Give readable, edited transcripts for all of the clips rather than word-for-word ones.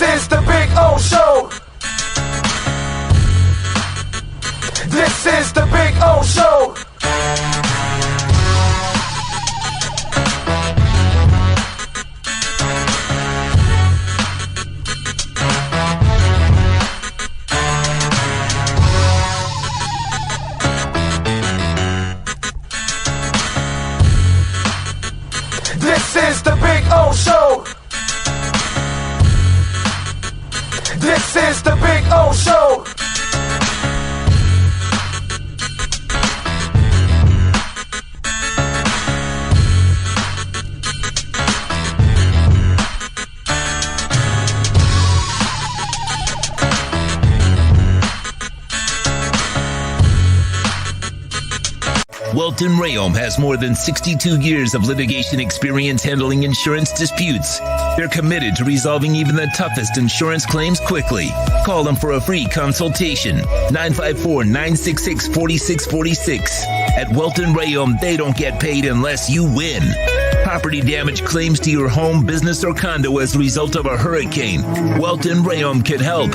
This is the Big O Show. This is the Big O Show. This is the Big O Show. This is the Big O Show. Welton Rayom has more than 62 years of litigation experience handling insurance disputes. They're committed to resolving even the toughest insurance claims quickly. Call them for a free consultation. 954-966-4646. At Welton Rayom, they don't get paid unless you win. Property damage claims to your home, business, or condo as a result of a hurricane. Welton Rayom can help.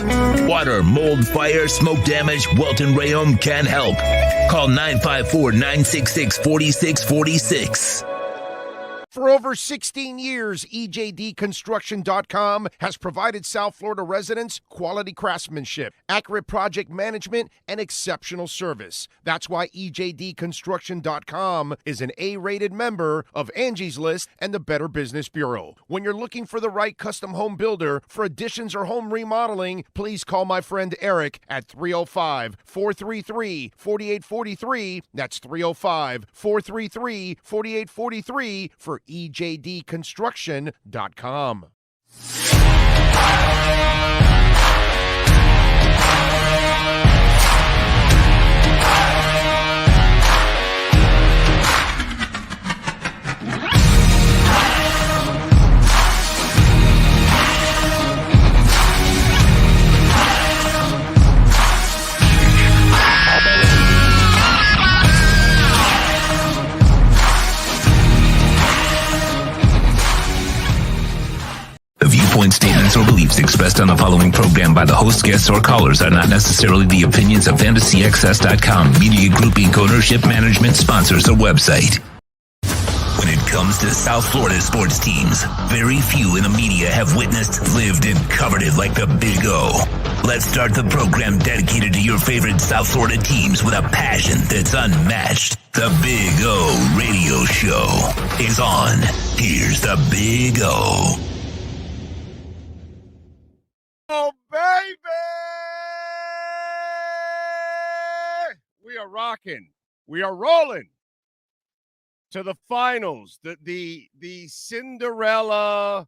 Water, mold, fire, smoke damage, Welton Rayom can help. Call 954-966-4646. For over 16 years, EJDconstruction.com has provided South Florida residents quality craftsmanship, accurate project management, and exceptional service. That's why EJDconstruction.com is an A-rated member of Angie's List and the Better Business Bureau. When you're looking for the right custom home builder for additions or home remodeling, please call my friend Eric at 305-433-4843. That's 305-433-4843 for EJDconstruction.com. The viewpoints, statements, or beliefs expressed on the following program by the host, guests, or callers are not necessarily the opinions of FantasyXS.com, Media Group Inc. ownership, management, sponsors, or website. When it comes to South Florida sports teams, very few in the media have witnessed, lived, and covered it like the Big O. Let's start the program dedicated to your favorite South Florida teams with a passion that's unmatched. The Big O Radio Show is on. Here's the Big O. Oh, baby! We are rocking. We are rolling to the finals. The Cinderella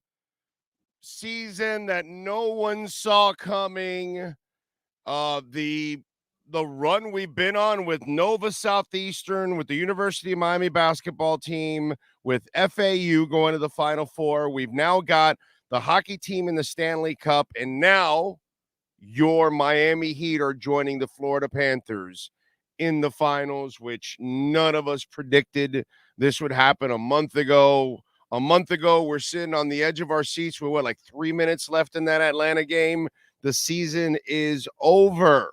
season that no one saw coming. The run we've been on with Nova Southeastern, with the University of Miami basketball team, with FAU going to the Final Four. We've now got the hockey team in the Stanley Cup, and now your Miami Heat are joining the Florida Panthers in the finals, which none of us predicted this would happen a month ago. A month ago, we're sitting on the edge of our seats with, like 3 minutes left in that Atlanta game. The season is over.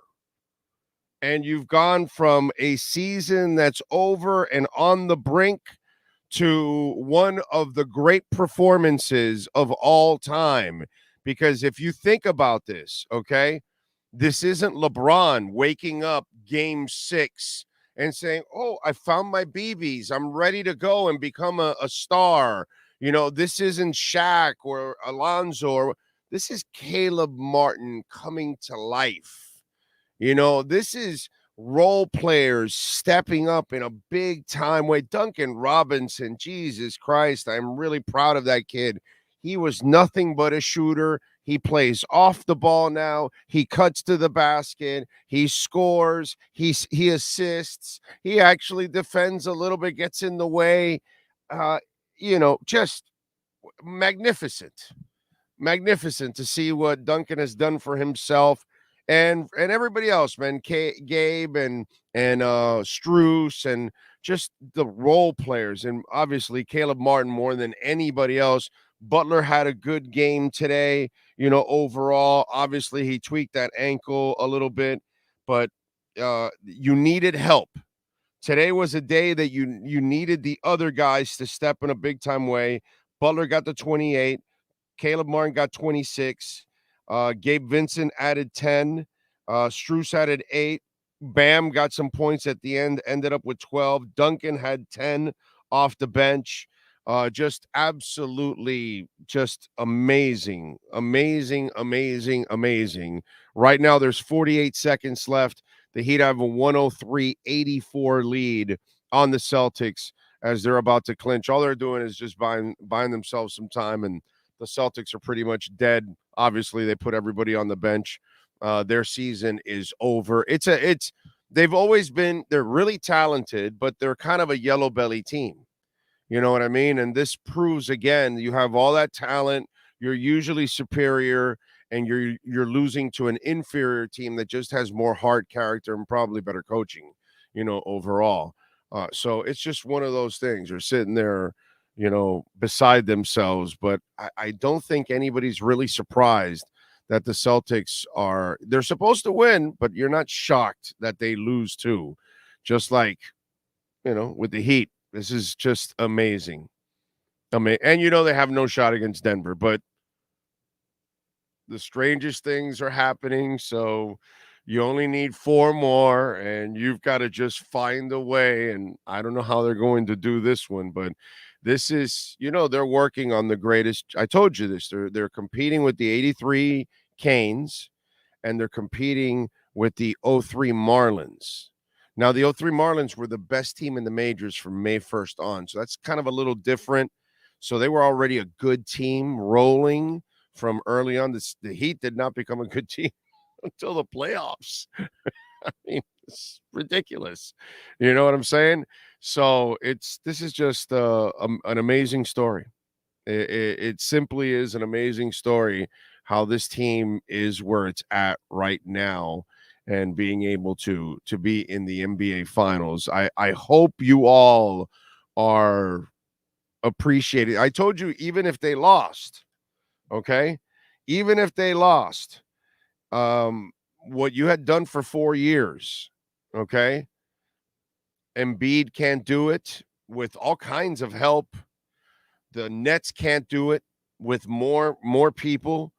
And you've gone from a season that's over and on the brink to one of the great performances of all time. Because if you think about this, okay, this isn't LeBron waking up game 6 and saying, oh, I found my BBs. I'm ready to go and become a star. You know, this isn't Shaq or Alonzo. This is Caleb Martin coming to life. You know, this is role players stepping up in a big time way. Duncan Robinson, Jesus Christ, I'm really proud of that kid. He was nothing but a shooter. He plays off the ball now. He cuts to the basket. He scores. He assists. He actually defends a little bit, gets in the way. Just magnificent. Magnificent to see what Duncan has done for himself. And everybody else, man, Gabe and Strus and just the role players. And obviously Caleb Martin more than anybody else Butler had a good game today, overall. Obviously, he tweaked that ankle a little bit, but you needed help. Today was a day that you needed the other guys to step in a big time way. Butler got the 28. Caleb Martin got 26. Gabe Vincent added 10. Strus added 8. Bam got some points at the end, ended up with 12. Duncan had 10 off the bench. Just absolutely just amazing, amazing, amazing, amazing. Right now, there's 48 seconds left. The Heat have a 103-84 lead on the Celtics as they're about to clinch. All they're doing is just buying themselves some time, and the Celtics are pretty much dead. Obviously, they put everybody on the bench. Their season is over. They've always been, they're really talented, but they're kind of a yellow belly team. You know what I mean? And this proves again, you have all that talent, you're usually superior, and you're losing to an inferior team that just has more heart, character, and probably better coaching, overall. So it's just one of those things. You're sitting there, beside themselves. But I don't think anybody's really surprised that the Celtics they're supposed to win, but you're not shocked that they lose too. Just like, with the Heat. This is just amazing. And they have no shot against Denver, but the strangest things are happening. So you only need 4 more, and you've got to just find a way. And I don't know how they're going to do this one, but this is, they're working on the greatest. I told you this. They're competing with the 83 Canes, and they're competing with the 03 Marlins. Now, the 03 Marlins were the best team in the majors from May 1st on. So that's kind of a little different. So they were already a good team rolling from early on. The Heat did not become a good team until the playoffs. I mean, it's ridiculous. You know what I'm saying? So this is just an amazing story. It simply is an amazing story how this team is where it's at right now and being able to be in the NBA Finals. I hope you all are appreciating. I told you, even if they lost, okay? Even if they lost, what you had done for 4 years, okay? Embiid can't do it with all kinds of help. The Nets can't do it with more people.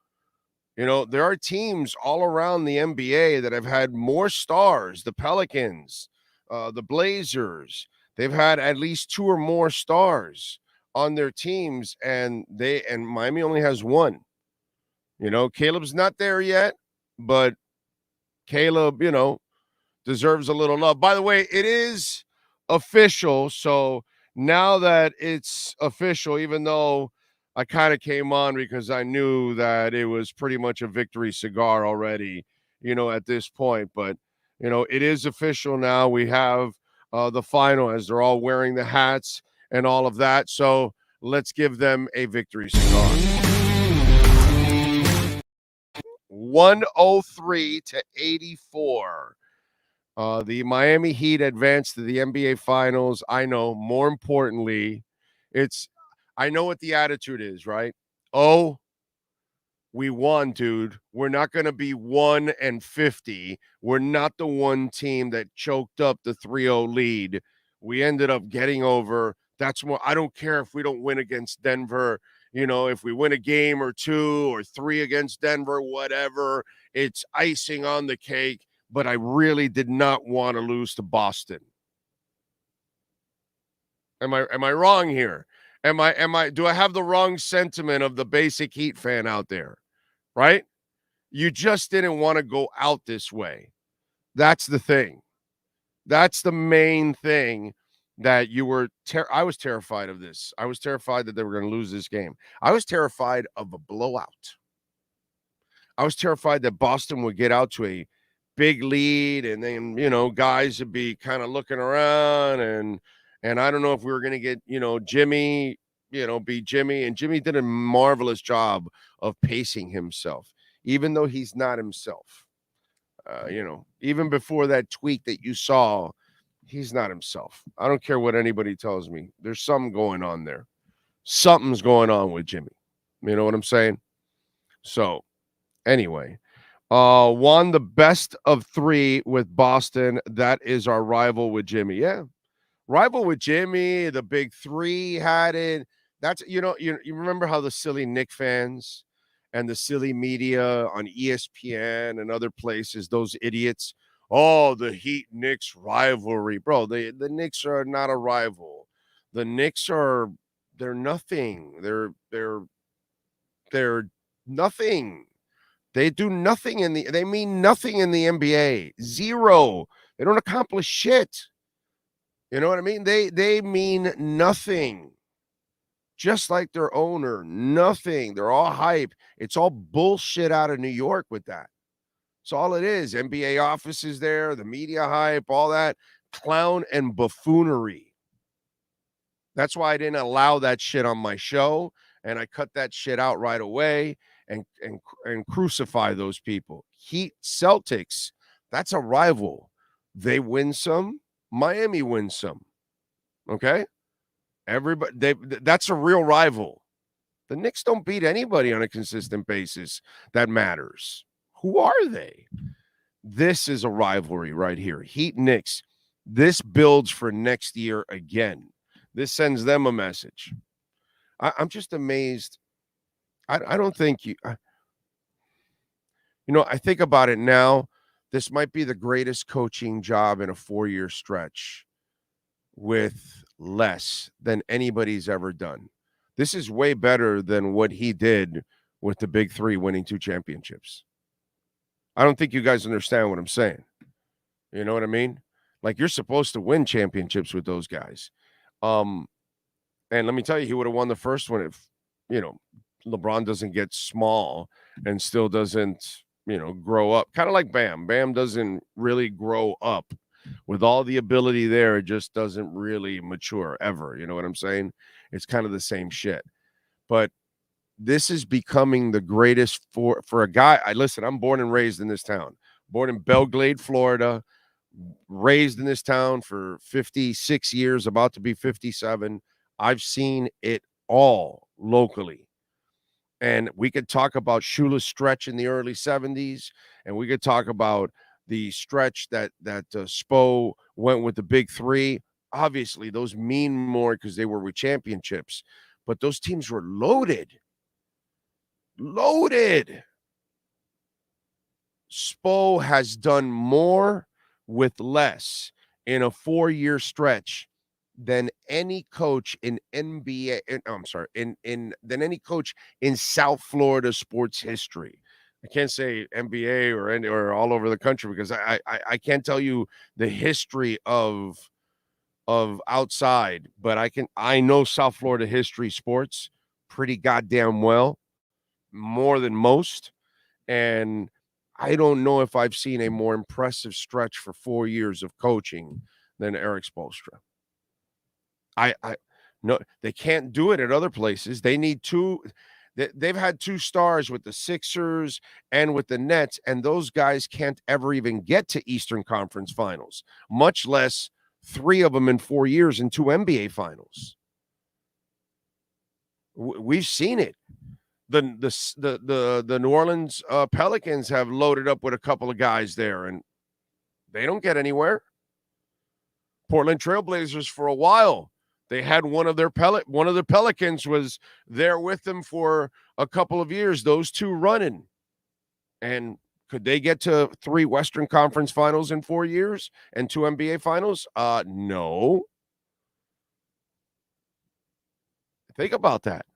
There are teams all around the NBA that have had more stars. The Pelicans, the Blazers, they've had at least 2 or more stars on their teams, and Miami only has 1. Caleb's not there yet, but Caleb, deserves a little love. By the way, it is official. So now that it's official, even though I kind of came on because I knew that it was pretty much a victory cigar already, at this point. But, it is official now. We have the final as they're all wearing the hats and all of that. So let's give them a victory cigar. 103-84. The Miami Heat advanced to the NBA Finals. I know, more importantly, I know what the attitude is, right? Oh, we won, dude. We're not going to be 1-50. We're not the one team that choked up the 3-0 lead. We ended up getting over. That's more. I don't care if we don't win against Denver. If we win a game or 2 or 3 against Denver, whatever, it's icing on the cake. But I really did not want to lose to Boston. Am I wrong here? Do I have the wrong sentiment of the basic Heat fan out there? Right? You just didn't want to go out this way. That's the thing. That's the main thing that you were I was terrified of this. I was terrified that they were going to lose this game. I was terrified of a blowout. I was terrified that Boston would get out to a big lead, and then, guys would be kind of looking around, and I don't know if we were going to get, Jimmy, be Jimmy. And Jimmy did a marvelous job of pacing himself, even though he's not himself. Even before that tweak that you saw, he's not himself. I don't care what anybody tells me. There's something going on there. Something's going on with Jimmy. You know what I'm saying? So, anyway, won the best of 3 with Boston. That is our rival with Jimmy. Yeah. Rival with Jimmy, the big 3 had it. That's you remember how the silly Knick fans and the silly media on ESPN and other places, those idiots, oh, the Heat Knicks rivalry. Bro, the Knicks are not a rival. The Knicks they're nothing. They're nothing. They do nothing they mean nothing in the NBA. Zero. They don't accomplish shit. You know what I mean? They mean nothing. Just like their owner, nothing. They're all hype. It's all bullshit out of New York with that. It's all it is. NBA offices there, the media hype, all that clown and buffoonery. That's why I didn't allow that shit on my show, and I cut that shit out right away and crucify those people. Heat Celtics, that's a rival. They win some, Miami wins some. Okay? That's a real rival. The Knicks don't beat anybody on a consistent basis that matters. Who are they? This is a rivalry right here. Heat Knicks. This builds for next year again. This sends them a message. I'm just amazed. I don't think I think about it now. This might be the greatest coaching job in a 4-year stretch with less than anybody's ever done. This is way better than what he did with the big 3 winning 2 championships. I don't think you guys understand what I'm saying. You know what I mean? Like, you're supposed to win championships with those guys. And let me tell you, he would have won the first one if, LeBron doesn't get small and still doesn't, grow up. Kind of like Bam. Bam doesn't really grow up. With all the ability there, it just doesn't really mature ever. You know what I'm saying? It's kind of the same shit. But this is becoming the greatest for a guy. Listen, I'm born and raised in this town. Born in Belglade, Florida. Raised in this town for 56 years, about to be 57. I've seen it all locally. And we could talk about Shula's stretch in the early 70s, and we could talk about the stretch that Spo went with the big 3. Obviously, those mean more because they were with championships, but those teams were loaded. Loaded. Spo has done more with less in a 4-year stretch than any coach in NBA. Than any coach in South Florida sports history. I can't say NBA or all over the country because I can't tell you the history of outside, but I know South Florida history sports pretty goddamn well, more than most, and I don't know if I've seen a more impressive stretch for 4 years of coaching than Eric Spoelstra. I no, they can't do it at other places. They need 2. They've had 2 stars with the Sixers and with the Nets, and those guys can't ever even get to Eastern Conference Finals, much less 3 of them in 4 years in 2 NBA Finals. We've seen it. The New Orleans Pelicans have loaded up with a couple of guys there, and they don't get anywhere. Portland Trailblazers for a while. They had one of the Pelicans was there with them for a couple of years, those 2 running. And could they get to 3 Western Conference Finals in 4 years and 2 NBA Finals? No. Think about that.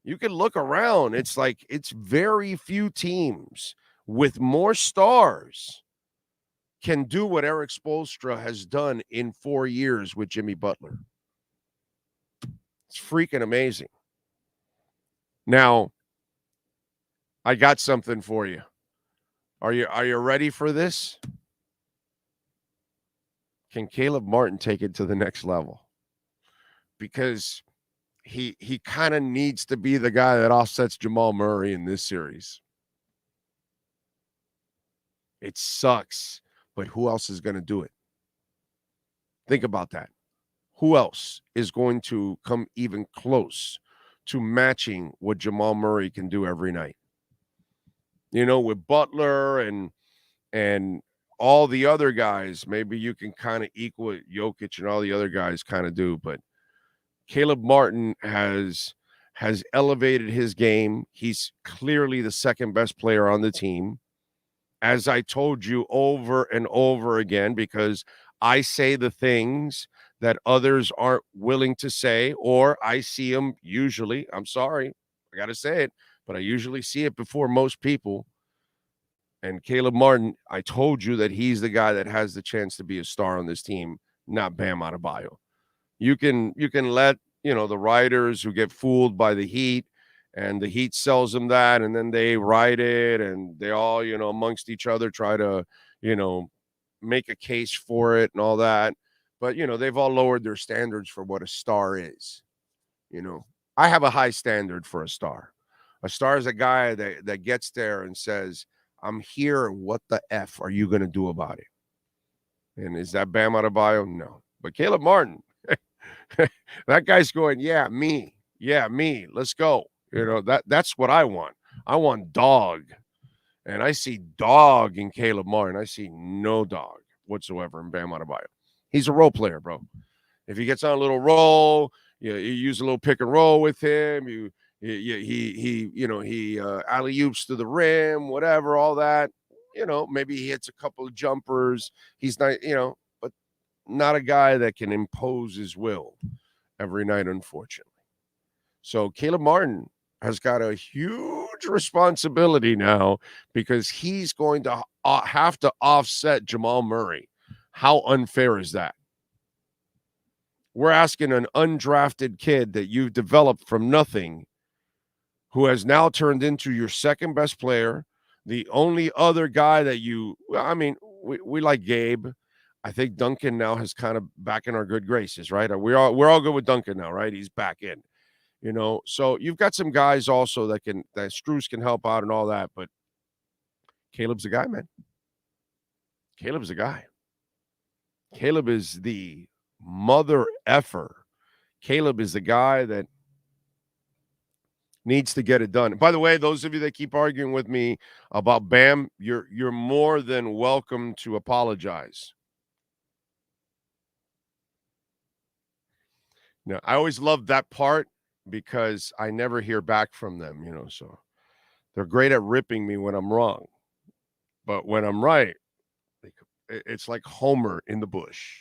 You can look around. It's like it's very few teams with more stars can do what Eric Spoelstra has done in 4 years with Jimmy Butler. It's freaking amazing. Now, I got something for you. Are you ready for this? Can Caleb Martin take it to the next level? Because he kind of needs to be the guy that offsets Jamal Murray in this series. It sucks, but who else is going to do it? Think about that. Who else is going to come even close to matching what Jamal Murray can do every night. With Butler and all the other guys, maybe you can kind of equal what Jokic and all the other guys kind of do, but Caleb Martin has elevated his game. He's clearly the second best player on the team. As I told you over and over again, because I say the things that others aren't willing to say, or I see them usually. I'm sorry, I got to say it, but I usually see it before most people. And Caleb Martin, I told you that he's the guy that has the chance to be a star on this team, not Bam Adebayo. You can let, the writers who get fooled by the Heat, and the Heat sells them that, and then they write it, and they all, amongst each other try to, make a case for it and all that. But, they've all lowered their standards for what a star is. I have a high standard for a star. A star is a guy that gets there and says, I'm here. What the F are you going to do about it? And is that Bam Adebayo? No. But Caleb Martin, that guy's going, yeah, me. Let's go. That's what I want. I want dog. And I see dog in Caleb Martin. I see no dog whatsoever in Bam Adebayo. He's a role player, bro. If he gets on a little roll, you use a little pick and roll with him. He alley-oops to the rim, whatever, all that. Maybe he hits a couple of jumpers. He's not, but not a guy that can impose his will every night, unfortunately. So Caleb Martin has got a huge responsibility now because he's going to have to offset Jamal Murray. How unfair is that? We're asking an undrafted kid that you've developed from nothing, who has now turned into your second best player, the only other guy that we like Gabe. I think Duncan now has kind of back in our good graces, right? We're all good with Duncan now, right? He's back in, So you've got some guys also that Strus can help out and all that, but Caleb's the guy, man. Caleb's the guy. Caleb is the mother effer. Caleb is the guy that needs to get it done. By the way, those of you that keep arguing with me about Bam, you're more than welcome to apologize. Now, I always loved that part because I never hear back from them, so they're great at ripping me when I'm wrong. But when I'm right, it's like Homer in the bush.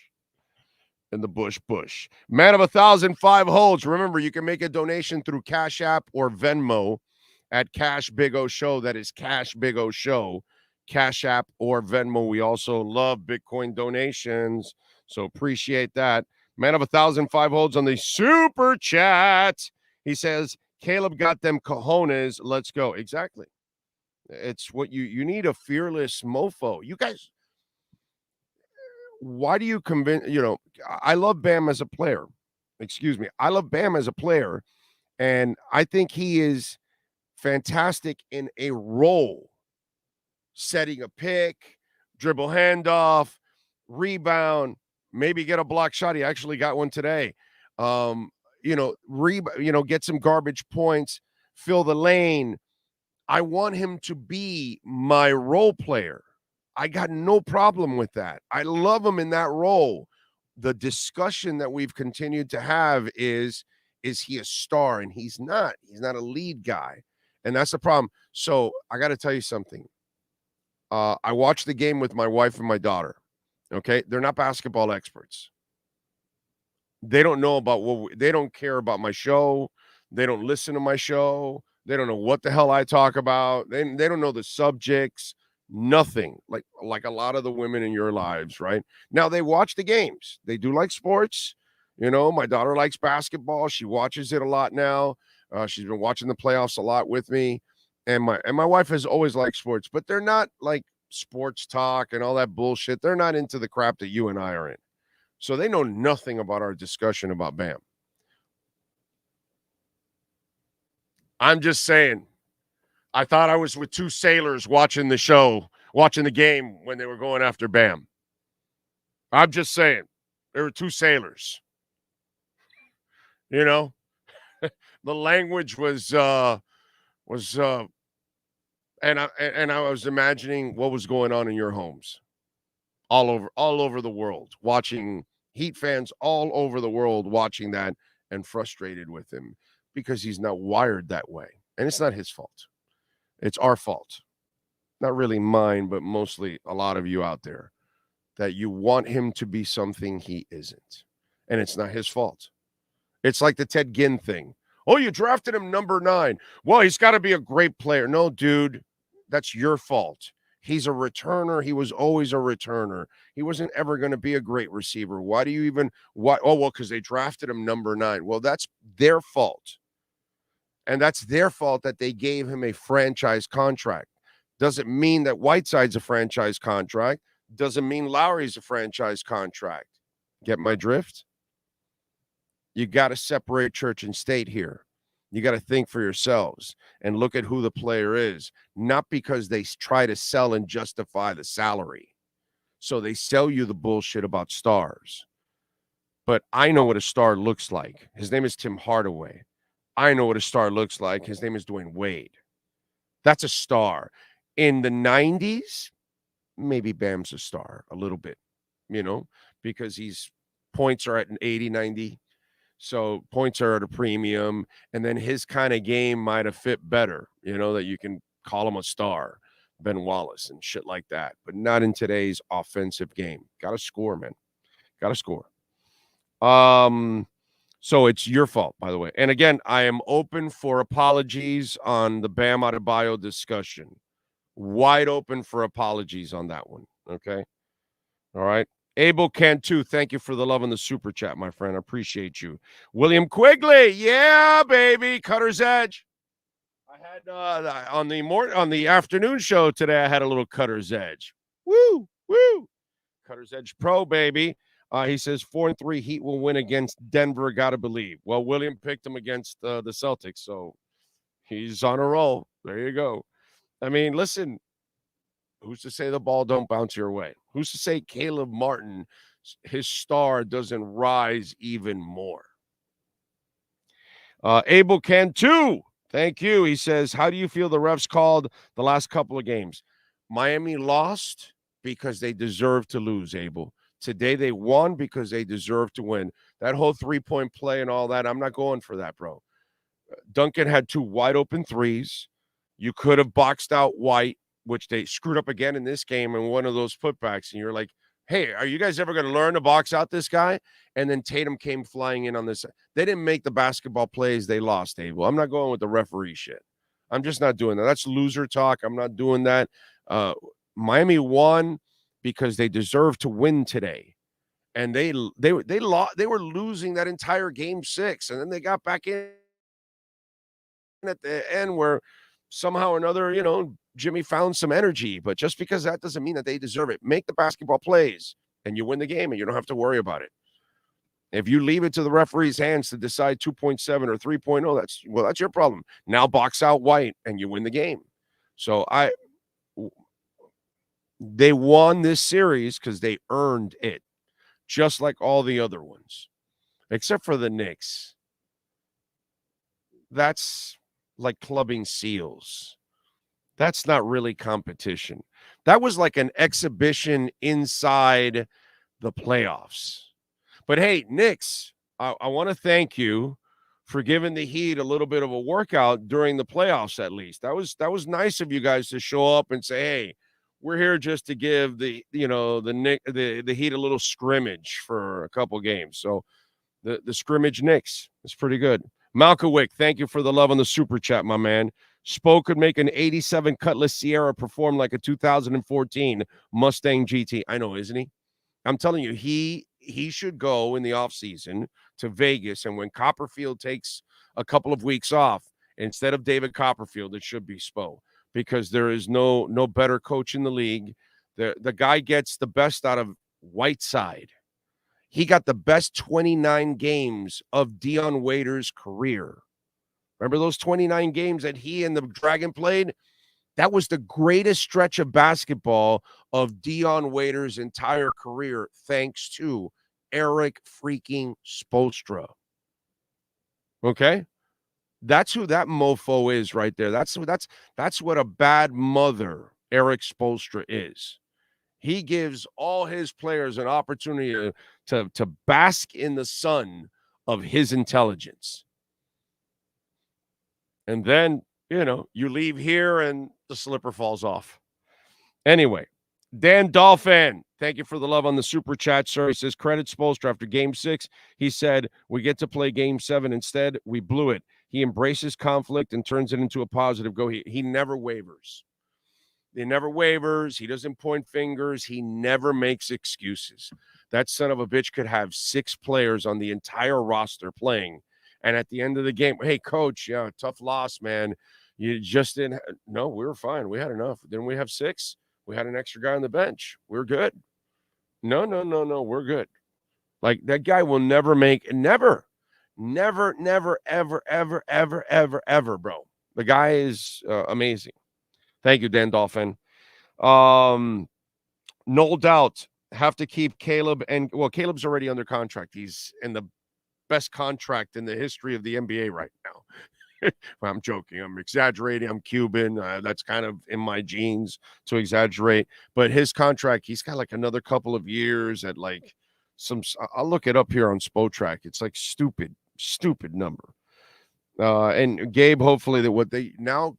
In the bush. Man of 1,005 holds. Remember, you can make a donation through Cash App or Venmo at Cash Big O Show. That is Cash Big O Show. Cash App or Venmo. We also love Bitcoin donations, so appreciate that. Man of 1,005 holds on the super chat. He says, Caleb got them cojones. Let's go. Exactly. It's what you need, a fearless mofo. You guys, why do you convince, I love Bam as a player. I love Bam as a player, and I think he is fantastic in a role, setting a pick, dribble handoff, rebound, maybe get a block shot. He actually got one today. Get some garbage points, fill the lane. I want him to be my role player. I got no problem with that. I love him in that role. The discussion that we've continued to have is he a star? And he's not. He's not a lead guy. And that's the problem. So I got to tell you something. I watched the game with my wife and my daughter. Okay? They're not basketball experts. They don't know about they don't care about my show. They don't listen to my show. They don't know what the hell I talk about. They don't know the subjects. Nothing, like a lot of the women in your lives, right? Now, they watch the games. They do like sports. My daughter likes basketball. She watches it a lot now. She's been watching the playoffs a lot with me. And my wife has always liked sports, but they're not like sports talk and all that bullshit. They're not into the crap that you and I are in. So they know nothing about our discussion about Bam. I'm just saying. I thought I was with two sailors watching the game when they were going after Bam. I'm just saying. There were two sailors. the language was and I was imagining what was going on in your homes all over the world, watching Heat fans all over the world watching that and frustrated with him because he's not wired that way. And it's not his fault. It's our fault. Not really mine, but mostly a lot of you out there that you want him to be something he isn't. And it's not his fault. It's like the Ted Ginn thing. Oh, you drafted him number 9. Well, he's got to be a great player. No, dude, that's your fault. He's a returner. He was always a returner. He wasn't ever going to be a great receiver. Why do you even why? Oh, well, because they drafted him number 9. Well, that's their fault. And that's their fault that they gave him a franchise contract. Doesn't mean that Whiteside's a franchise contract. Doesn't mean Lowry's a franchise contract. Get my drift? You got to separate church and state here. You got to think for yourselves and look at who the player is, not because they try to sell and justify the salary. So they sell you the bullshit about stars. But I know what a star looks like. His name is Tim Hardaway. I know what a star looks like. His name is Dwayne Wade. That's a star. In the 90s, maybe Bam's a star a little bit, because his points are at an 80, 90. So points are at a premium, and then his kind of game might have fit better, that you can call him a star, Ben Wallace and shit like that, but not in today's offensive game. Got to score, man. Got to score. So it's your fault, by the way. And again, I am open for apologies on the Bam Adebayo discussion. Wide open for apologies on that one. Okay. All right. Abel Cantu, thank you for the love and the super chat, my friend. I appreciate you. William Quigley, yeah, baby, Cutter's Edge. I had on the afternoon show today. I had a little Cutter's Edge. Woo, woo, Cutter's Edge Pro, baby. He says 4-3 Heat will win against Denver. Gotta believe. Well, William picked him against the Celtics, so he's on a roll. There you go. I mean, listen. Who's to say the ball don't bounce your way? Who's to say Caleb Martin, his star doesn't rise even more? Abel Cantu, thank you. He says, how do you feel the refs called the last couple of games? Miami lost because they deserved to lose, Abel. Today they won because they deserved to win. That whole three-point play and all that, I'm not going for that, bro. Duncan had 2 wide open threes. You could have boxed out White, which they screwed up again in this game in one of those putbacks. And you're like, hey, are you guys ever going to learn to box out this guy? And then Tatum came flying in on this. They didn't make the basketball plays. They lost, Abel. I'm not going with the referee shit. I'm just not doing that. That's loser talk. I'm not doing that. Miami won because they deserved to win today. And they were losing that entire game 6. And then they got back in at the end where somehow or another, Jimmy found some energy, but just because that doesn't mean that they deserve it. Make the basketball plays and you win the game and you don't have to worry about it. If you leave it to the referee's hands to decide 2.7 or 3.0, that's your problem. Now box out White and you win the game. So they won this series because they earned it, just like all the other ones, except for the Knicks. That's like clubbing seals. That's not really competition. That was like an exhibition inside the playoffs. But hey, Knicks, I want to thank you for giving the Heat a little bit of a workout during the playoffs, at least. That was nice of you guys to show up and say, hey, we're here just to give the Heat a little scrimmage for a couple games. So the scrimmage Knicks is pretty good. Malkowick, thank you for the love on the super chat, my man. Spo could make an 87 Cutlass Sierra perform like a 2014 Mustang GT. I know, isn't he? I'm telling you, he should go in the offseason to Vegas, and when Copperfield takes a couple of weeks off, instead of David Copperfield, it should be Spo, because there is no better coach in the league. The guy gets the best out of Whiteside. He got the best 29 games of Dion Waiters' career. Remember those 29 games that he and the Dragon played? That was the greatest stretch of basketball of Dion Waiters' entire career, thanks to Eric freaking Spoelstra. Okay? That's who that mofo is right there. That's what a bad mother Eric Spoelstra is. He gives all his players an opportunity to bask in the sun of his intelligence. And then, you leave here and the slipper falls off. Anyway, Dan Dolphin, thank you for the love on the super chat, sir. He says, credit Spoelstra after game 6. He said, we get to play game 7 instead. We blew it. He embraces conflict and turns it into a positive go. He never wavers. He never wavers. He doesn't point fingers. He never makes excuses. That son of a bitch could have 6 players on the entire roster playing. And at the end of the game, hey, coach, yeah, tough loss, man. You just didn't. No, we were fine. We had enough. Didn't we have 6? We had an extra guy on the bench. We're good. No. We're good. Like, that guy will never make, never, ever, bro. The guy is amazing. Thank you, Dan Dolphin. No doubt have to keep Caleb. And, Caleb's already under contract. He's in the best contract in the history of the NBA right now. Well, I'm joking. I'm exaggerating. I'm Cuban. That's kind of in my genes to exaggerate. But his contract, he's got like another couple of years at like I'll look it up here on Spotrac. It's like stupid number. And Gabe, hopefully now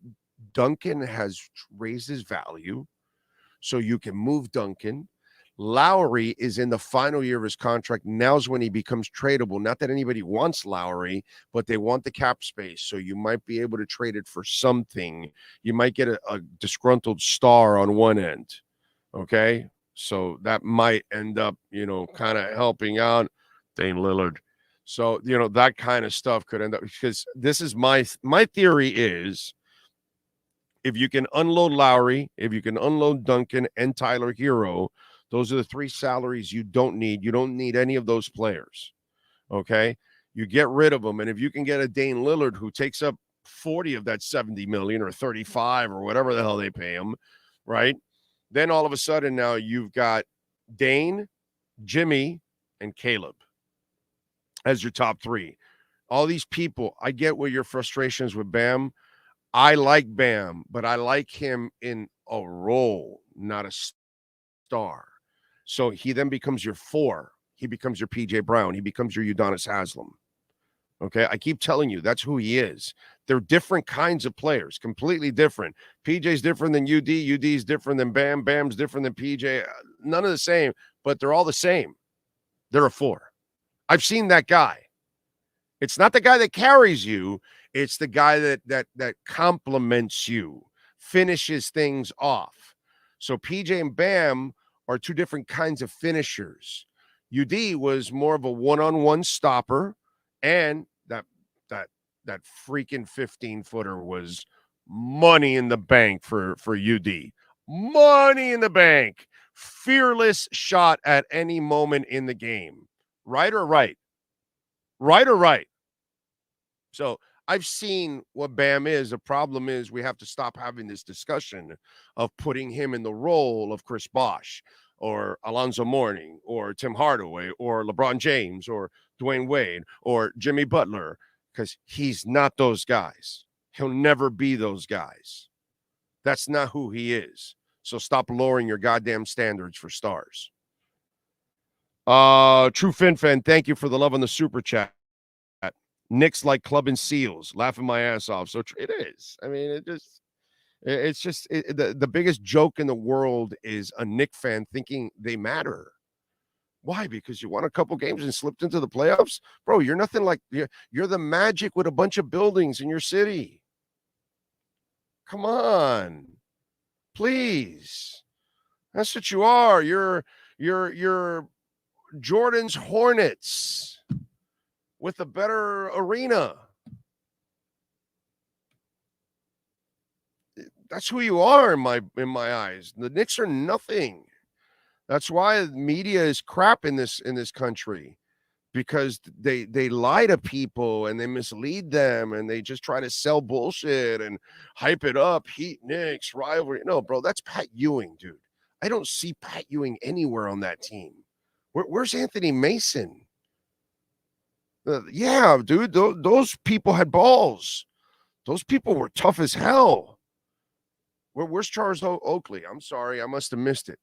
Duncan has raised his value, so you can move Duncan. Lowry is in the final year of his contract. Now's when he becomes tradable. Not that anybody wants Lowry, but they want the cap space. So you might be able to trade it for something. You might get a disgruntled star on one end. Okay. So that might end up, kind of helping out Dame Lillard. So, that kind of stuff could end up, because this is my theory is, if you can unload Lowry, if you can unload Duncan and Tyler Hero, those are the 3 salaries you don't need. You don't need any of those players, okay? You get rid of them, and if you can get a Dame Lillard who takes up 40 of that $70 million or 35 or whatever the hell they pay him, right? Then all of a sudden now you've got Dane, Jimmy, and Caleb as your top 3. All these people, I get what your frustrations with Bam. I like Bam, but I like him in a role, not a star. So he then becomes your 4. He becomes your PJ Brown. He becomes your Udonis Haslem. Okay, I keep telling you, that's who he is. They're different kinds of players, completely different. PJ's different than UD. UD's different than Bam. Bam's different than PJ. None of the same, but they're all the same. They're a 4. I've seen that guy. It's not the guy that carries you. It's the guy that complements you, finishes things off. So PJ and Bam are 2 different kinds of finishers. UD was more of a one-on-one stopper, and that freaking 15-footer was money in the bank for UD. Money in the bank. Fearless shot at any moment in the game. Right or right? Right or right? So I've seen what Bam is. The problem is we have to stop having this discussion of putting him in the role of Chris Bosh or Alonzo Mourning or Tim Hardaway or LeBron James or Dwayne Wade or Jimmy Butler, because he's not those guys. He'll never be those guys. That's not who he is. So stop lowering your goddamn standards for stars. True FinFan, thank you for the love on the super chat. Knicks like clubbing seals, laughing my ass off. So it is. I mean, it's just the biggest joke in the world is a Knicks fan thinking they matter. Why? Because you won a couple games and slipped into the playoffs? Bro, you're nothing like, you're the Magic with a bunch of buildings in your city. Come on. Please. That's what you are. You're Jordan's Hornets with a better arena. That's who you are in my eyes. The Knicks are nothing. That's why media is crap in this country, because they lie to people and they mislead them and they just try to sell bullshit and hype it up. Heat, Knicks, rivalry. No, bro, that's Pat Ewing, dude. I don't see Pat Ewing anywhere on that team. Where's Anthony Mason? Yeah, dude, those people had balls. Those people were tough as hell. Where's Charles Oakley? I'm sorry, I must have missed it.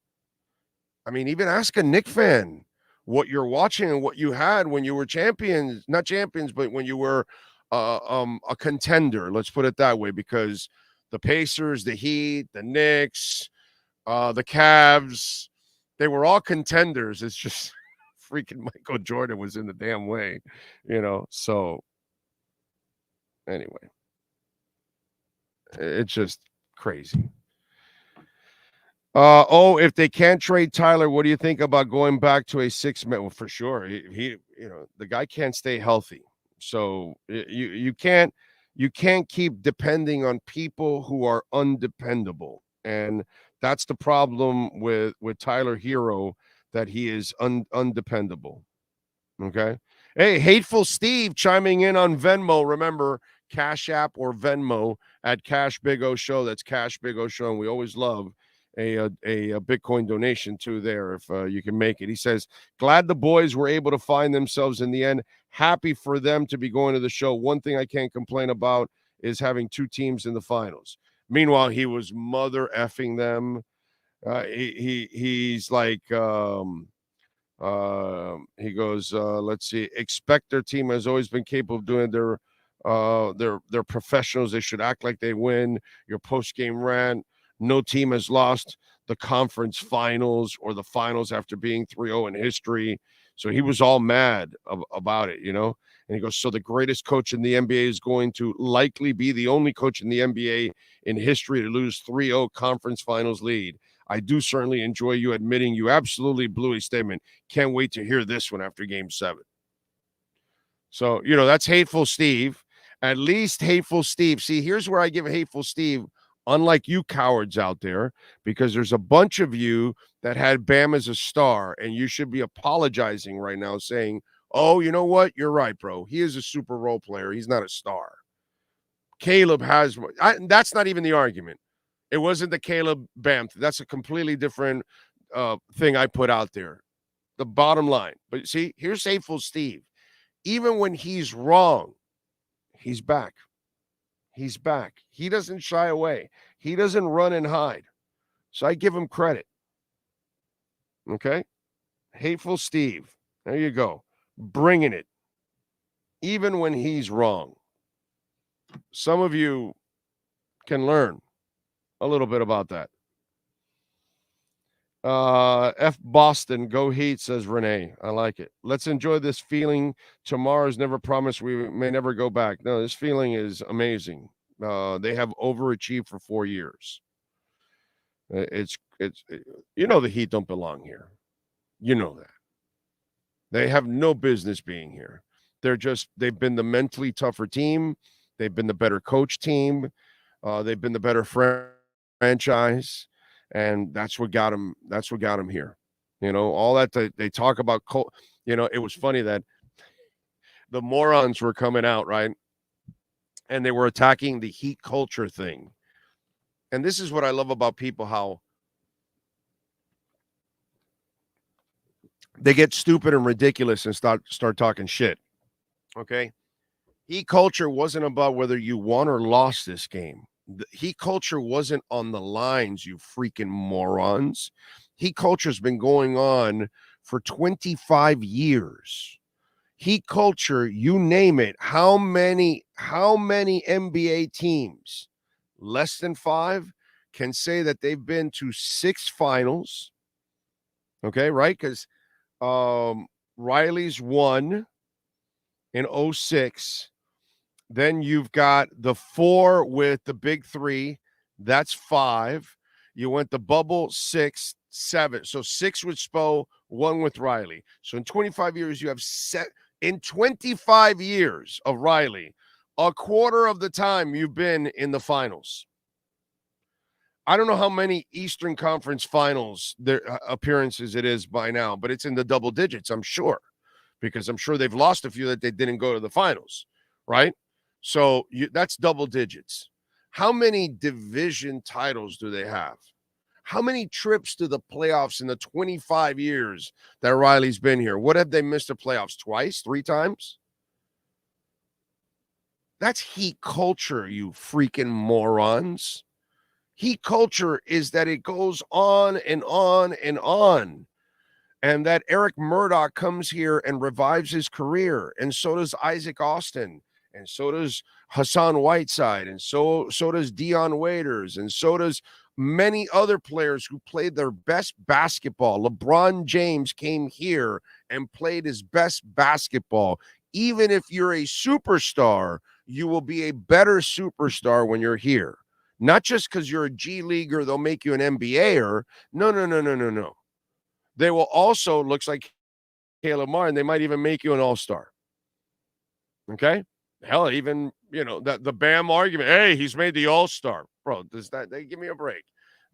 I mean, even ask a Knick fan what you're watching and what you had when you were champions, not champions, but when you were a contender. Let's put it that way, because the Pacers, the Heat, the Knicks, the Cavs, they were all contenders. It's just freaking Michael Jordan was in the damn way, So anyway, it's just crazy. If they can't trade Tyler, what do you think about going back to a 6-man? Well, for sure. He the guy can't stay healthy. So you can't keep depending on people who are undependable. And that's the problem with Tyler Hero, that he is undependable. Okay. Hey, Hateful Steve chiming in on Venmo. Remember, Cash App or Venmo at Cash Big O Show. That's Cash Big O Show. And we always love a Bitcoin donation too there if you can make it. He says, glad the boys were able to find themselves in the end. Happy for them to be going to the show. One thing I can't complain about is having two teams in the finals. Meanwhile, he was mother effing them. He's like, he goes, let's see, expect their team has always been capable of doing they're professionals. They should act like they win. Your post-game rant. No team has lost the conference finals or the finals after being 3-0 in history. So he was all mad about it, And he goes, so the greatest coach in the NBA is going to likely be the only coach in the NBA in history to lose 3-0 conference finals lead. I do certainly enjoy you admitting you absolutely blew a statement. Can't wait to hear this one after Game 7. So, that's Hateful Steve. At least Hateful Steve. See, here's where I give Hateful Steve, unlike you cowards out there, because there's a bunch of you that had Bam as a star, and you should be apologizing right now saying, oh, you know what? You're right, bro. He is a super role player. He's not a star. Caleb has – that's not even the argument. It wasn't the Caleb Bam. That's a completely different thing I put out there. The bottom line. But see, here's Hateful Steve. Even when he's wrong, he's back. He's back. He doesn't shy away. He doesn't run and hide. So I give him credit. Okay? Hateful Steve. There you go. Bringing it. Even when he's wrong. Some of you can learn a little bit about that. F Boston, go Heat, says Renee. I like it. Let's enjoy this feeling. Tomorrow's never promised. We may never go back. No, this feeling is amazing. They have overachieved for 4 years. It's the Heat don't belong here. You know that. They have no business being here. They've been the mentally tougher team. They've been the better coach team. They've been the better franchise. And that's what got him. That's what got him here. All that they talk about. It was funny that the morons were coming out, right? And they were attacking the Heat culture thing. And this is what I love about people, how they get stupid and ridiculous and start talking shit. Okay? Heat culture wasn't about whether you won or lost this game. The Heat culture wasn't on the lines, you freaking morons. Heat culture's been going on for 25 years. Heat culture, you name it. How many NBA teams, less than 5, can say that they've been to 6 finals? Okay, right? Because Riley's won in 06. Then you've got the 4 with the big 3. That's 5. You went the bubble 6, 7. So 6 with Spo, 1 with Riley. So in 25 years, you have in 25 years of Riley, a quarter of the time you've been in the finals. I don't know how many Eastern Conference Finals appearances it is by now, but it's in the double digits, I'm sure, because I'm sure they've lost a few that they didn't go to the finals, right? So that's double digits. How many division titles do they have? How many trips to the playoffs in the 25 years that Riley's been here? What have they missed the playoffs? Twice? 3 times? That's heat culture, you freaking morons. Heat culture is that it goes on and on and on. And that Eric Murdoch comes here and revives his career. And so does Isaac Austin. And so does Hassan Whiteside. And so does Dion Waiters. And so does many other players who played their best basketball. LeBron James came here and played his best basketball. Even if you're a superstar, you will be a better superstar when you're here. Not just because you're a G Leaguer, they'll make you an NBAer. No. They will also, looks like Caleb Martin, they might even make you an all-star. Okay? Hell, even, the Bam argument, hey, he's made the all-star. Bro, they give me a break.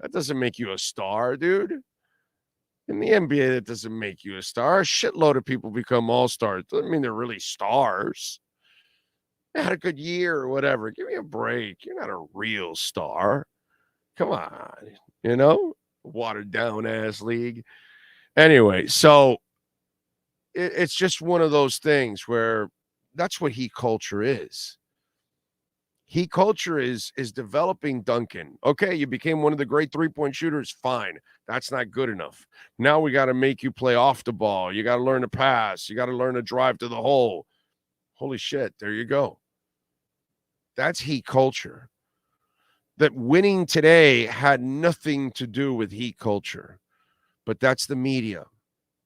That doesn't make you a star, dude. In the NBA, that doesn't make you a star. A shitload of people become all-stars. Doesn't mean they're really stars. They had a good year or whatever. Give me a break. You're not a real star. Come on. Watered-down ass league. Anyway, so it's just one of those things where that's what heat culture is. Heat culture is developing Duncan. Okay, you became one of the great three-point shooters. Fine. That's not good enough. Now we got to make you play off the ball. You got to learn to pass. You got to learn to drive to the hole. Holy shit, there you go. That's heat culture. That winning today had nothing to do with heat culture. But that's the media.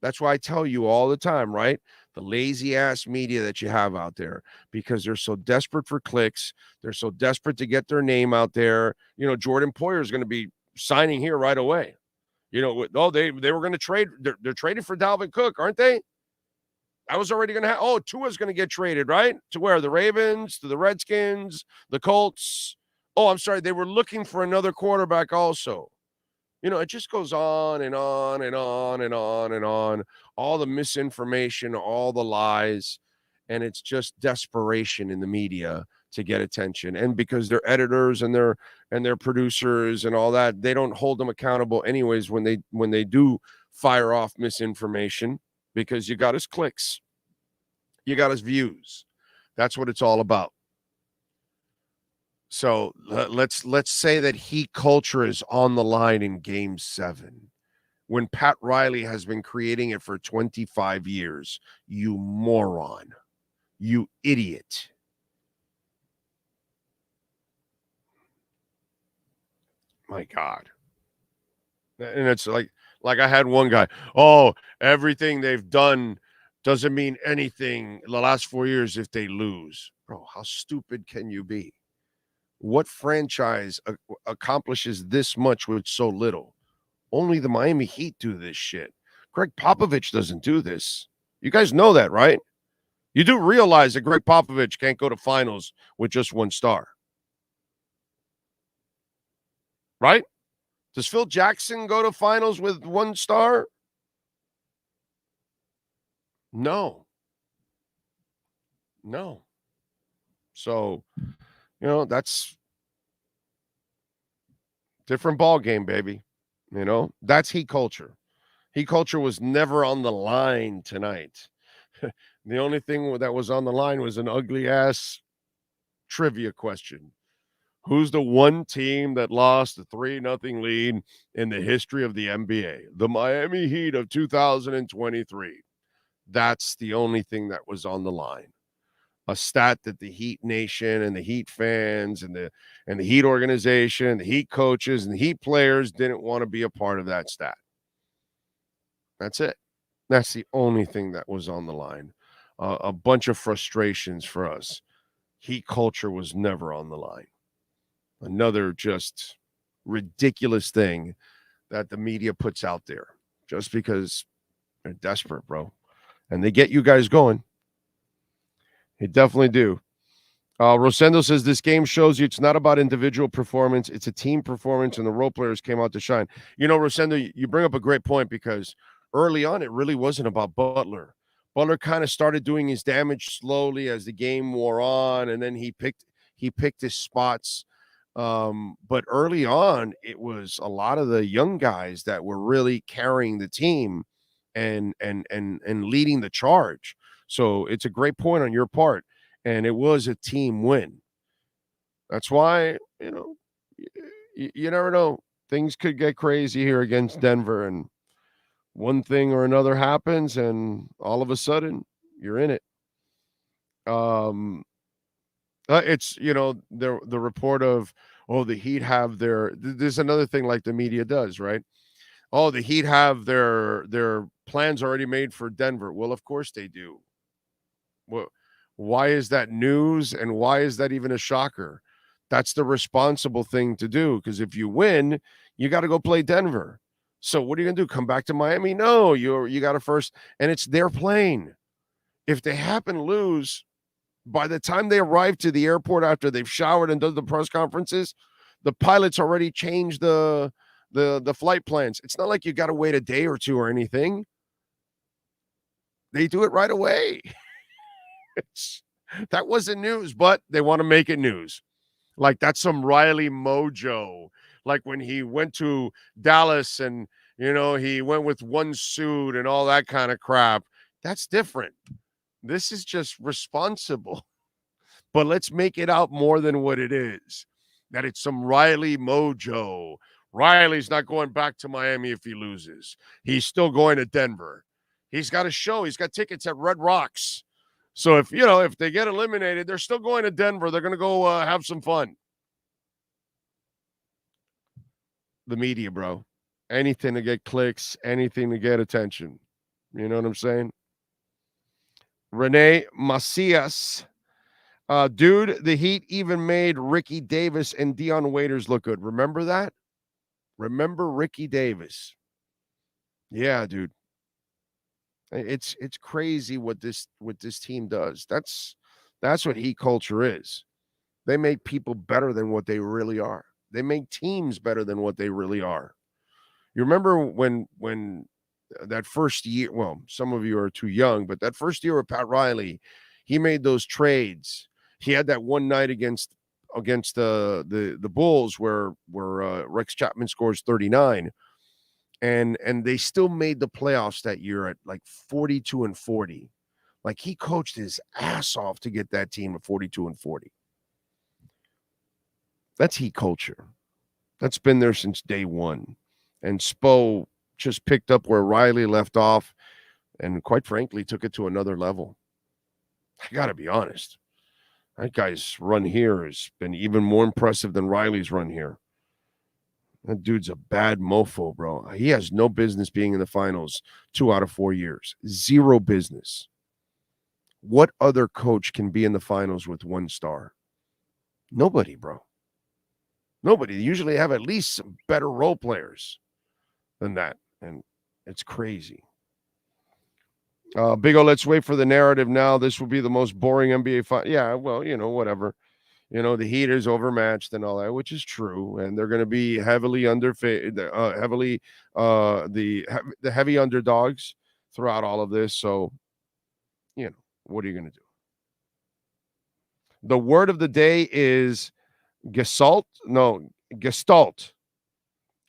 That's why I tell you all the time, right? The lazy ass media that you have out there, because they're so desperate for clicks. They're so desperate to get their name out there. Jordan Poyer is going to be signing here right away. They were going to trade. They're trading for Dalvin Cook, aren't they? I was already going to have. Tua's going to get traded, right? To where? The Ravens, to the Redskins, the Colts. Oh, I'm sorry. They were looking for another quarterback also. It just goes on and on and on and on and on. All the misinformation, all the lies, and it's just desperation in the media to get attention. And because their editors and their producers and all that, they don't hold them accountable anyways when they do fire off misinformation, because you got us clicks, you got us views. That's what it's all about. So let's say that heat culture is on the line in Game 7 when Pat Riley has been creating it for 25 years. You moron. You idiot. My God. And it's like I had one guy, everything they've done doesn't mean anything the last 4 years if they lose. Bro, how stupid can you be? What franchise accomplishes this much with so little? Only the Miami Heat do this shit. Greg Popovich doesn't do this. You guys know that, right? You do realize that Greg Popovich can't go to finals with just one star. Right? Does Phil Jackson go to finals with one star? No. So, that's different ball game, baby. That's heat culture. Heat culture was never on the line tonight. The only thing that was on the line was an ugly ass trivia question. Who's the one team that lost a 3-0 lead in the history of the NBA? The Miami Heat of 2023. That's the only thing that was on the line. A stat that the Heat Nation and the Heat fans and the Heat organization, the Heat coaches and the Heat players didn't want to be a part of that stat. That's it. That's the only thing that was on the line. A bunch of frustrations for us. Heat culture was never on the line. Another just ridiculous thing that the media puts out there just because they're desperate, bro. And they get you guys going. They definitely do. Rosendo says this game shows you it's not about individual performance. It's a team performance, and the role players came out to shine. Rosendo, you bring up a great point because early on, it really wasn't about Butler. Butler kind of started doing his damage slowly as the game wore on, and then he picked his spots. But early on, it was a lot of the young guys that were really carrying the team and leading the charge. So it's a great point on your part. and it was a team win. That's why, you never know. Things could get crazy here against Denver, and one thing or another happens, and all of a sudden you're in it. It's the report of, oh, the Heat have there's another thing like the media does, right? Oh, the Heat have their plans already made for Denver. Well, of course they do. Well, why is that news, and why is that even a shocker? That's the responsible thing to do, because if you win, you got to go play Denver. So what are you going to do? Come back to Miami? No, you got to first, and it's their plane. If they happen to lose, by the time they arrive to the airport after they've showered and done the press conferences, the pilots already changed the flight plans. It's not like you got to wait a day or two or anything. They do it right away. That wasn't news, but they want to make it news. Like that's some Riley mojo. Like when he went to Dallas and, he went with one suit and all that kind of crap. That's different. This is just responsible. But let's make it out more than what it is. That it's some Riley mojo. Riley's not going back to Miami if he loses. He's still going to Denver. He's got a show. He's got tickets at Red Rocks. So if they get eliminated, they're still going to Denver. They're going to go have some fun. The media, bro. Anything to get clicks, anything to get attention. You know what I'm saying? Renee Macias. Dude, the Heat even made Ricky Davis and Dion Waiters look good. Remember that? Remember Ricky Davis? Yeah, dude. It's crazy what this team does. That's what Heat culture is. They make people better than what they really are. They make teams better than what they really are. You remember when that first year, well, some of you are too young, but that first year with Pat Riley, he made those trades. He had that one night against the Bulls where Rex Chapman scores 39. And they still made the playoffs that year at like 42-40. Like he coached his ass off to get that team at 42-40. That's Heat culture. That's been there since day one. And Spo just picked up where Riley left off and quite frankly took it to another level. I got to be honest. That guy's run here has been even more impressive than Riley's run here. That dude's a bad mofo, bro. He has no business being in the finals 2 out of 4 years. Zero business. What other coach can be in the finals with one star? Nobody, bro. Nobody. They usually have at least some better role players than that. And it's crazy. Big O, let's wait for the narrative now. This will be the most boring NBA final. Yeah, well, whatever. The Heat is overmatched and all that, which is true, and they're going to be heavily the heavy underdogs throughout all of this. So, what are you going to do? The word of the day is Gestalt,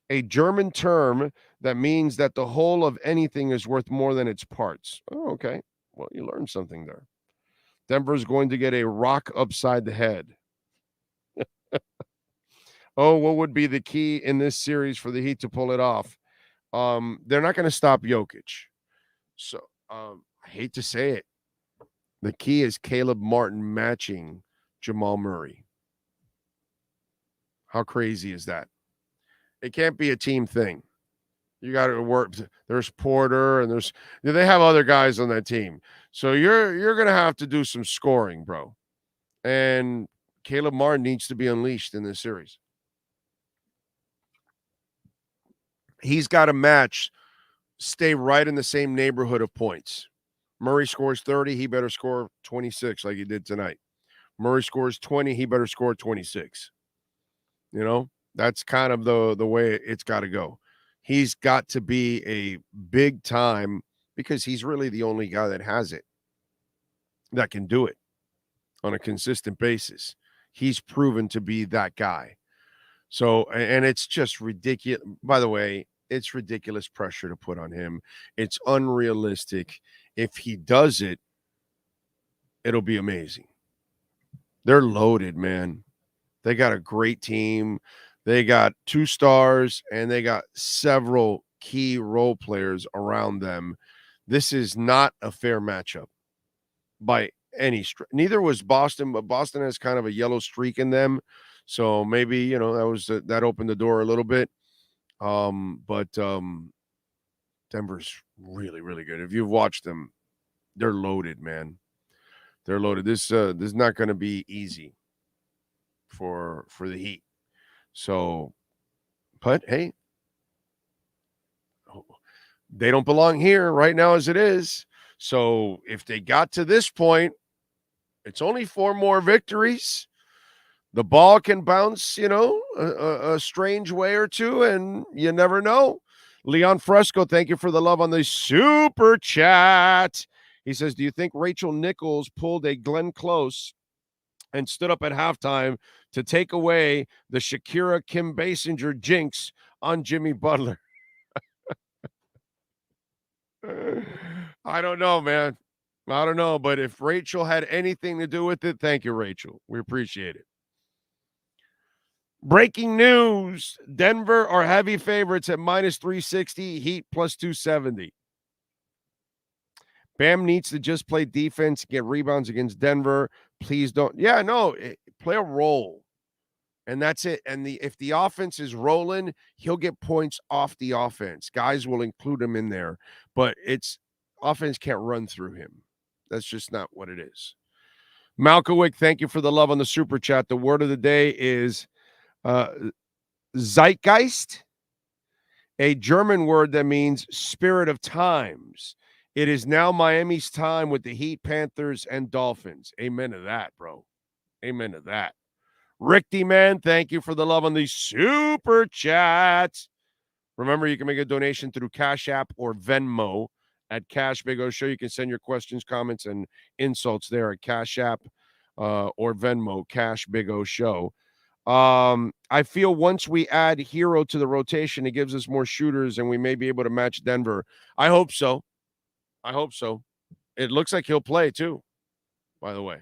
a German term that means that the whole of anything is worth more than its parts. Oh, okay. Well, you learned something there. Denver's going to get a rock upside the head. Oh, what would be the key in this series for the Heat to pull it off? They're not going to stop Jokic. So I hate to say it. The key is Caleb Martin matching Jamal Murray. How crazy is that? It can't be a team thing. You got to work. There's Porter and they have other guys on that team. So you're going to have to do some scoring, bro. And Caleb Martin needs to be unleashed in this series. He's got to stay right in the same neighborhood of points. Murray scores 30, he better score 26 like he did tonight. Murray scores 20, he better score 26. That's kind of the way it's got to go. He's got to be a big time because he's really the only guy that has it, that can do it on a consistent basis. He's proven to be that guy. So, and it's just ridiculous. By the way, it's ridiculous pressure to put on him. It's unrealistic. If he does it, it'll be amazing. They're loaded, man. They got a great team. They got 2 stars, and they got several key role players around them. This is not a fair matchup by any stretch. Neither was Boston, but Boston has kind of a yellow streak in them. So maybe, that opened the door a little bit. But Denver's really, really good. If you've watched them, they're loaded, man. They're loaded. This is not going to be easy for the Heat. So, but hey, they don't belong here right now as it is. So if they got to this point, it's only 4 more victories. The ball can bounce, a strange way or two, and you never know. Leon Fresco, thank you for the love on the super chat. He says, do you think Rachel Nichols pulled a Glenn Close and stood up at halftime to take away the Shakira Kim Basinger jinx on Jimmy Butler? I don't know, man. I don't know, but if Rachel had anything to do with it, thank you, Rachel. We appreciate it. Breaking news. Denver are heavy favorites at minus 360, Heat plus 270. Bam needs to just play defense, get rebounds against Denver. Please don't. Yeah, no, play a role. And that's it. And if the offense is rolling, he'll get points off the offense. Guys will include him in there. But offense can't run through him. That's just not what it is. Malkowick, thank you for the love on the super chat. The word of the day is Zeitgeist, a German word that means spirit of times. It is now Miami's time with the Heat, Panthers, and Dolphins. Amen to that, bro. Amen to that. Rick D. Man, thank you for the love on the super chat. Remember, you can make a donation through Cash App or Venmo at Cash Big O Show. You can send your questions, comments, and insults there at Cash App or Venmo, Cash Big O Show. I feel once we add Hero to the rotation, it gives us more shooters and we may be able to match Denver. I hope so. It looks like he'll play too, by the way.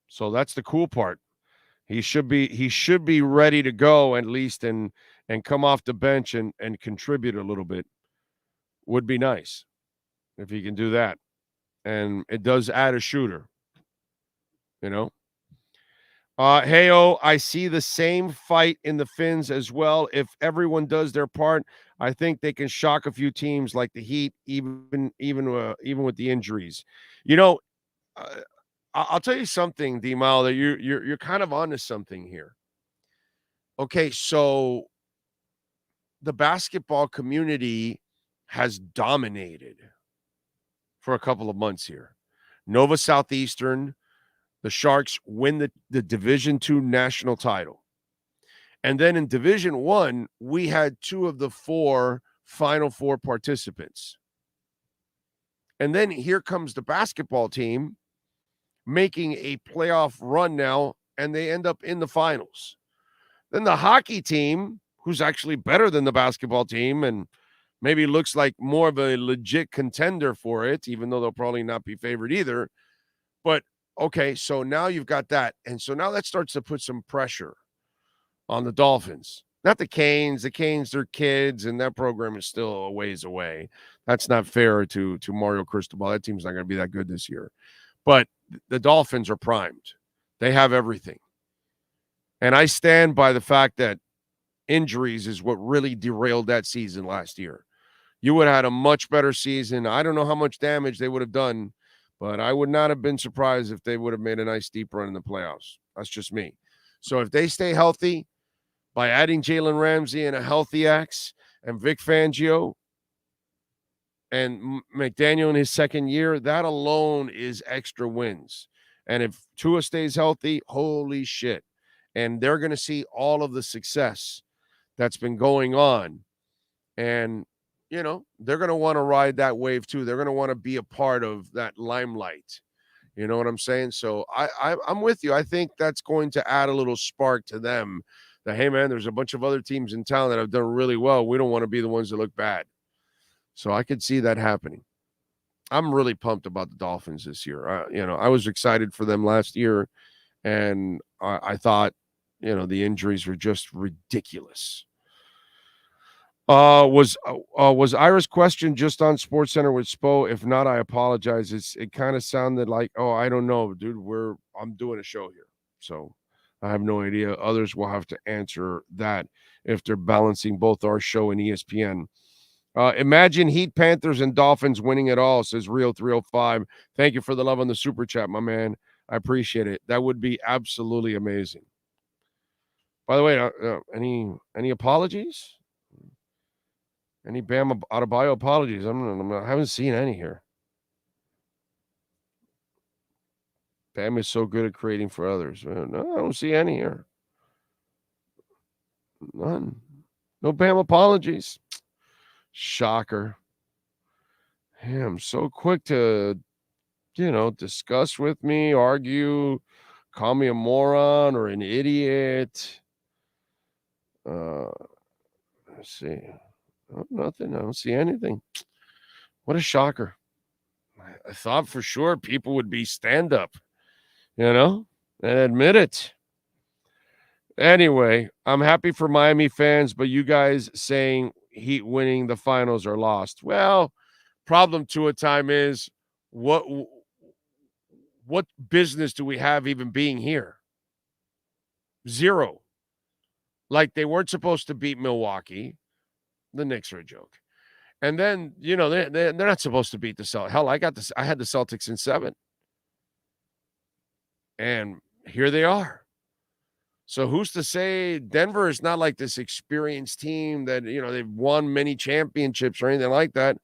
So that's the cool part. He should be ready to go at least and come off the bench and contribute a little bit. Would be nice if he can do that. And it does add a shooter. Heyo, I see the same fight in the Finns as well. If everyone does their part, I think they can shock a few teams like the Heat, even with the injuries. I'll tell you something, D-Mile, that you're kind of onto something here. Okay, so the basketball community has dominated for a couple of months here. Nova Southeastern, the Sharks win the Division II national title. And then in Division I, we had 2 of the 4 Final Four participants. And then here comes the basketball team making a playoff run now, and they end up in the finals. Then the hockey team, who's actually better than the basketball team and maybe looks like more of a legit contender for it, even though they'll probably not be favored either. But okay, so now you've got that. And so now that starts to put some pressure on the Dolphins. Not the Canes. The Canes, they're kids, and that program is still a ways away. That's not fair to Mario Cristobal. That team's not going to be that good this year. But the Dolphins are primed. They have everything. And I stand by the fact that injuries is what really derailed that season last year. You would have had a much better season. I don't know how much damage they would have done, but I would not have been surprised if they would have made a nice deep run in the playoffs. That's just me. So if they stay healthy, by adding Jalen Ramsey and a healthy X and Vic Fangio and McDaniel in his second year, that alone is extra wins. And if Tua stays healthy, holy shit. And they're going to see all of the success that's been going on. And, they're going to want to ride that wave too. They're going to want to be a part of that limelight. You know what I'm saying? So I'm with you. I think that's going to add a little spark to them. That, hey, man, there's a bunch of other teams in town that have done really well. We don't want to be the ones that look bad. So I could see that happening. I'm really pumped about the Dolphins this year. I was excited for them last year, And I thought, the injuries were just ridiculous. Was Ira's question just on SportsCenter with Spo? If not, I apologize. It kind of sounded like, oh, I don't know, dude. I'm doing a show here, so I have no idea. Others will have to answer that if they're balancing both our show and ESPN. Imagine Heat, Panthers, and Dolphins winning it all, says Rio 305. Thank you for the love on the super chat, my man. I appreciate it. That would be absolutely amazing. By the way, any apologies? Any Bam Adebayo apologies? I haven't seen any here. Bam is so good at creating for others. No, I don't see any here. None. No Bam apologies. Shocker. Him so quick to, discuss with me, argue, call me a moron or an idiot. Let's see. Oh, nothing. I don't see anything. What a shocker. I thought for sure people would be stand up, and admit it. Anyway, I'm happy for Miami fans, but you guys saying Heat winning the finals are lost. Well, problem to a time is what business do we have even being here? Zero. Like they weren't supposed to beat Milwaukee. The Knicks are a joke. And then, they're not supposed to beat the Celtics. Hell, I had the Celtics in 7. And here they are. So who's to say Denver is not like this experienced team that, they've won many championships or anything like that?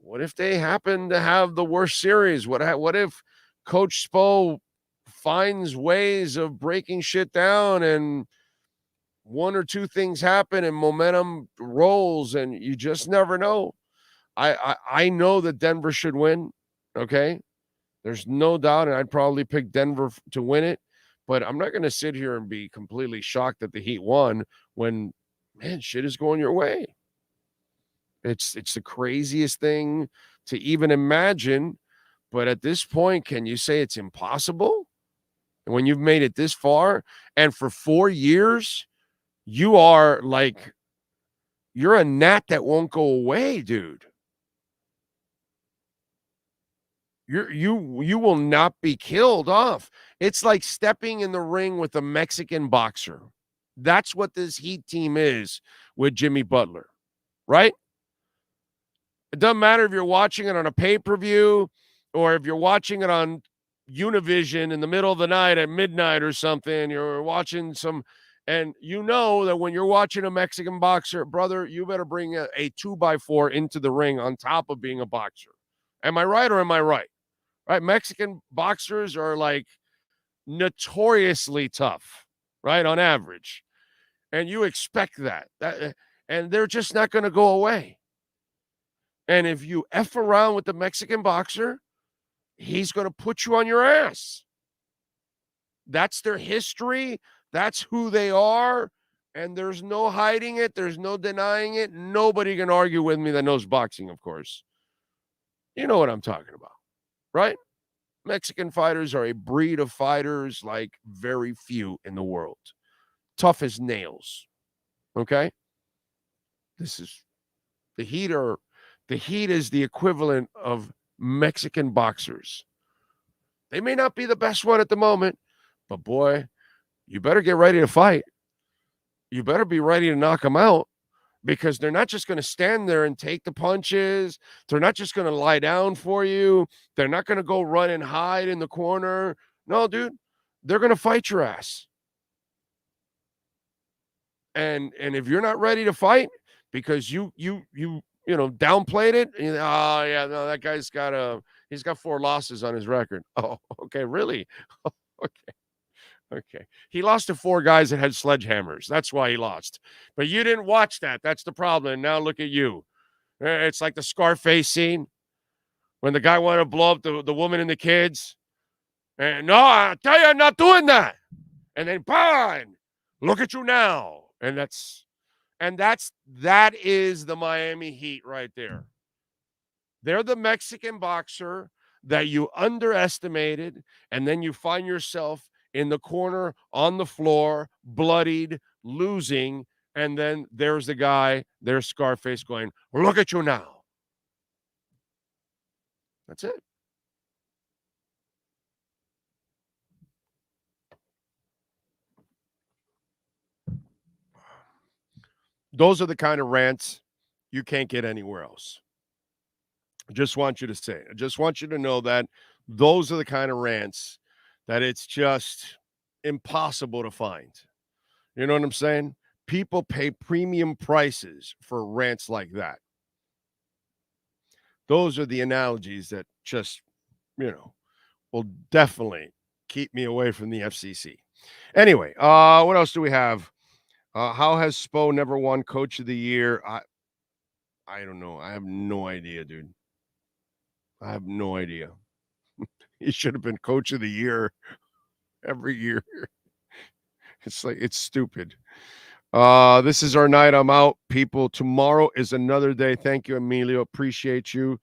What if they happen to have the worst series? What if Coach Spo finds ways of breaking shit down and one or two things happen and momentum rolls and you just never know? I know that Denver should win, okay? There's no doubt, and I'd probably pick Denver to win it. But I'm not going to sit here and be completely shocked that the Heat won when, man, shit is going your way. It's the craziest thing to even imagine. But at this point, can you say it's impossible? When you've made it this far, and for 4 years, you're a gnat that won't go away, dude. You will not be killed off. It's like stepping in the ring with a Mexican boxer. That's what this Heat team is with Jimmy Butler, right? It doesn't matter if you're watching it on a pay-per-view or if you're watching it on Univision in the middle of the night at midnight or something. You're watching and you know that when you're watching a Mexican boxer, brother, you better bring a 2x4 into the ring on top of being a boxer. Am I right or am I right? Right? Mexican boxers are like notoriously tough, right? On average. And you expect that and they're just not going to go away. And if you F around with the Mexican boxer, he's going to put you on your ass. That's their history. That's who they are. And there's no hiding it. There's no denying it. Nobody can argue with me that knows boxing, of course. You know what I'm talking about, right? Mexican fighters are a breed of fighters like very few in the world. Tough as nails. Okay? This is the Heat is the equivalent of Mexican boxers. They may not be the best one at the moment, but boy, you better get ready to fight. You better be ready to knock them out because they're not just going to stand there and take the punches. They're not just going to lie down for you. They're not going to go run and hide in the corner. No, dude, they're going to fight your ass. And if you're not ready to fight because you downplayed it, oh yeah, no, that guy's he's got 4 losses on his record. Oh, okay, really? Okay. He lost to 4 guys that had sledgehammers. That's why he lost. But you didn't watch that. That's the problem. And now look at you. It's like the Scarface scene when the guy wanted to blow up the woman and the kids. And no, I tell you, I'm not doing that. And then, bang, look at you now. And that is the Miami Heat right there. They're the Mexican boxer that you underestimated, and then you find yourself in the corner, on the floor, bloodied, losing, and then there's the guy, there's Scarface going, look at you now. That's it. Those are the kind of rants you can't get anywhere else. I just want you to say, I just want you to know that those are the kind of rants that it's just impossible to find. You know what I'm saying? People pay premium prices for rants like that. Those are the analogies that just, will definitely keep me away from the FCC. Anyway, what else do we have? How has Spo never won Coach of the Year? I don't know. I have no idea, dude. I have no idea. He should have been Coach of the Year every year. It's stupid. This is our night. I'm out, people. Tomorrow is another day. Thank you, Emilio. Appreciate you.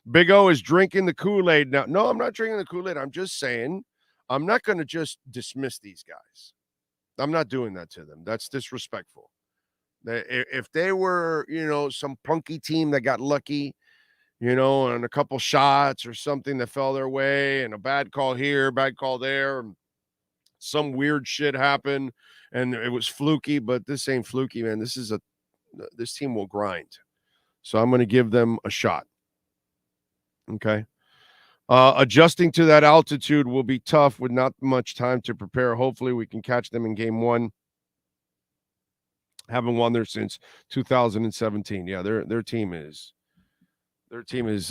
Big O is drinking the Kool-Aid now. No, I'm not drinking the Kool-Aid. I'm just saying I'm not going to just dismiss these guys. I'm not doing that to them. That's disrespectful. If they were, some punky team that got lucky, and a couple shots or something that fell their way and a bad call here, bad call there, and some weird shit happened and it was fluky, but this ain't fluky, man. This team will grind. So I'm going to give them a shot. Okay. Adjusting to that altitude will be tough with not much time to prepare. Hopefully we can catch them in game one. Haven't won there since 2017. Yeah, their team is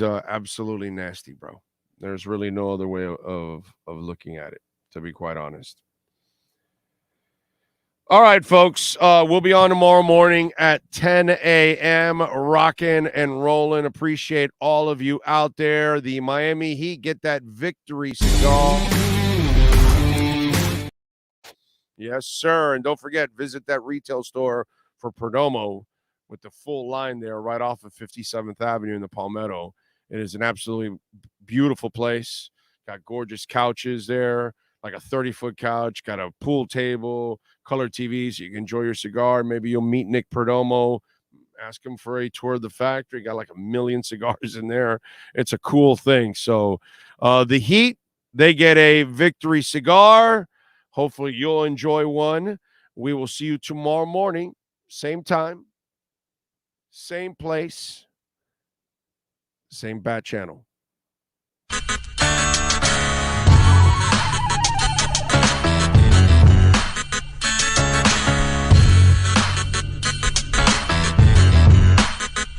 absolutely nasty, bro. There's really no other way of looking at it, to be quite honest. All right, folks. We'll be on tomorrow morning at 10 a.m. rocking and rolling. Appreciate all of you out there. The Miami Heat get that victory cigar. Yes, sir. And don't forget, visit that retail store for Perdomo with the full line there right off of 57th Avenue in the Palmetto. It is an absolutely beautiful place. Got gorgeous couches there, like a 30-foot couch, got a pool table, color TV so you can enjoy your cigar. Maybe you'll meet Nick Perdomo, ask him for a tour of the factory. Got like 1 million cigars in there. It's a cool thing. So the Heat, they get a victory cigar. Hopefully you'll enjoy one. We will see you tomorrow morning, same time, same place, same bat channel.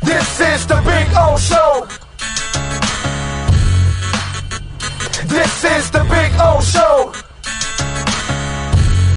This is the Big O Show. This is the Big O Show.